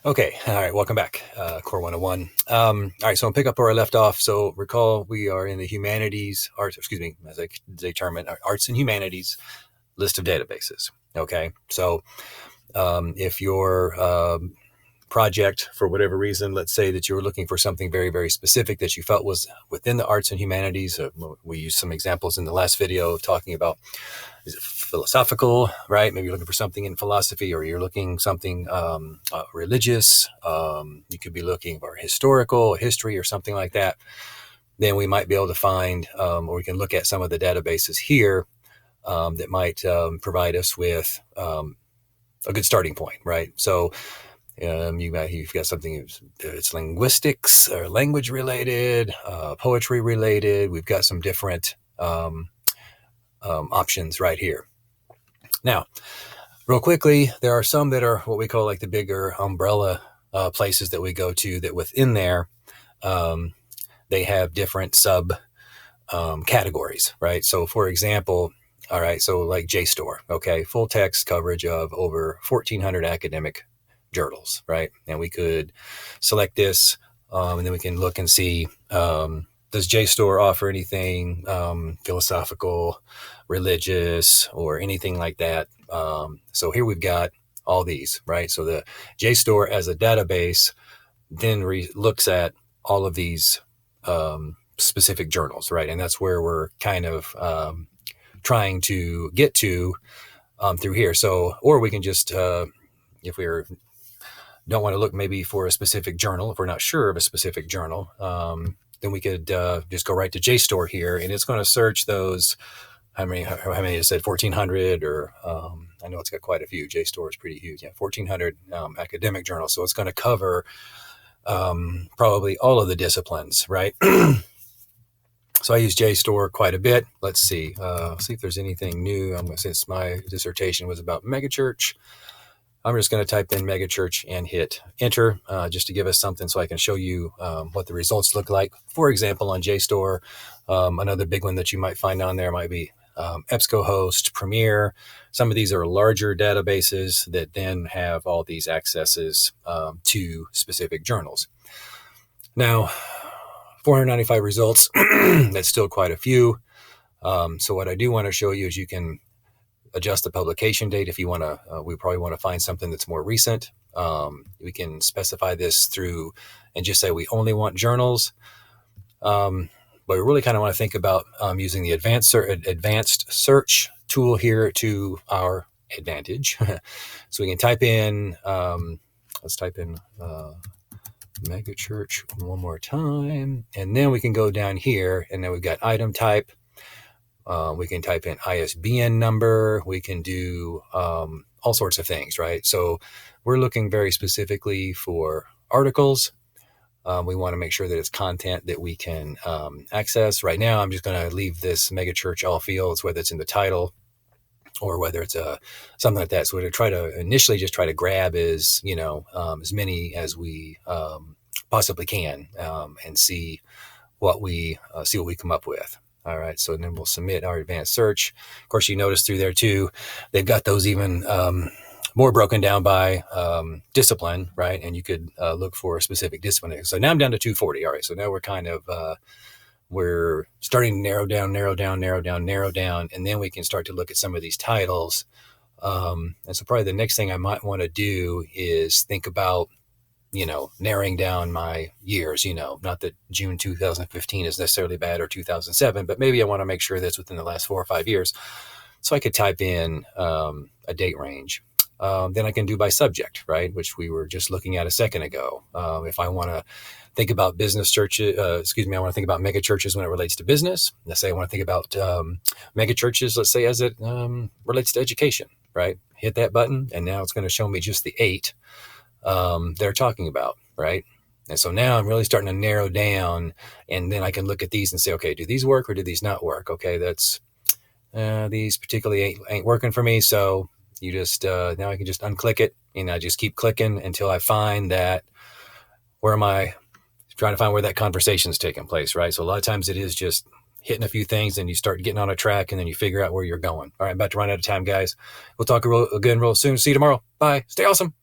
Okay, all right, welcome back, Core 101. All right, so I'll pick up where I left off. So recall we are in the humanities, arts, excuse me, as they term it, arts and humanities list of databases. Okay, so if your project, for whatever reason, let's say that you were looking for something very, very specific that you felt was within the arts and humanities. We used some examples in the last video talking about, is it philosophical, right? Maybe you're looking for something in philosophy, or you're looking something religious. You could be looking for historical, history, or something like that. Then we might be able to find, or we can look at some of the databases here that might provide us with a good starting point, right? So you've got something, it's linguistics or language related, poetry related. We've got some different options right here. Now, real quickly, there are some that are what we call like the bigger umbrella places that we go to, that within there, they have different sub categories, right? So for example, all right, so like JSTOR, okay, full text coverage of over 1,400 academic journals, right? And we could select this, and then we can look and see, does JSTOR offer anything philosophical, religious, or anything like that? So here we've got all these, right? So the JSTOR as a database then looks at all of these specific journals, right? And that's where we're kind of trying to get to through here. So, or we can just, if we're don't want to look maybe for a specific journal, if we're not sure of a specific journal, then we could just go right to JSTOR here, and it's going to search those. How many it said 1,400, or I know it's got quite a few. JSTOR is pretty huge. Yeah, 1,400 academic journals. So it's going to cover probably all of the disciplines, right? So I use JSTOR quite a bit. Let's see if there's anything new. Since my dissertation was about megachurch, I'm just going to type in megachurch and hit enter, just to give us something so I can show you what the results look like. For example, on JSTOR, another big one that you might find on there might be EBSCOhost, Premier. Some of these are larger databases that then have all these accesses to specific journals. Now, 495 results, that's still quite a few. So what I do want to show you is you can adjust the publication date if you want to. We probably want to find something that's more recent. We can specify this through and just say we only want journals. But we really kind of want to think about using the advanced search tool here to our advantage. So we can type in, let's type in megachurch one more time, and then we can go down here, and then we've got item type. We can type in ISBN number. We can do all sorts of things, right? So we're looking very specifically for articles. We want to make sure that it's content that we can access. Right now, I'm just going to leave this megachurch all fields, whether it's in the title or whether it's something like that. So we're going to try to initially just try to grab as many as we possibly can, and see what we come up with. All right, so then we'll submit our advanced search. Of course, you notice through there too, they've got those even more broken down by discipline, right? And you could look for a specific discipline. So now I'm down to 240. All right, so now we're kind of we're starting to narrow down, and then we can start to look at some of these titles. And so probably the next thing I might want to do is think about, narrowing down my years, not that June 2015 is necessarily bad, or 2007, but maybe I want to make sure that's within the last 4 or 5 years. So I could type in a date range. Then I can do by subject, right? Which we were just looking at a second ago. If I want to think about business churches, I want to think about mega churches when it relates to business. Let's say I want to think about mega churches, let's say as it relates to education, right? Hit that button, and now it's going to show me just the 8 they're talking about, right? And so now I'm really starting to narrow down, and then I can look at these and say, okay, do these work or do these not work? Okay, that's these particularly ain't working for me. So you just now I can just unclick it, and I just keep clicking until I find that where am I trying to find where that conversation is taking place, right? So a lot of times it is just hitting a few things, and you start getting on a track, and then you figure out where you're going. All right, I'm about to run out of time, guys. We'll talk again real soon. See you tomorrow. Bye. Stay awesome.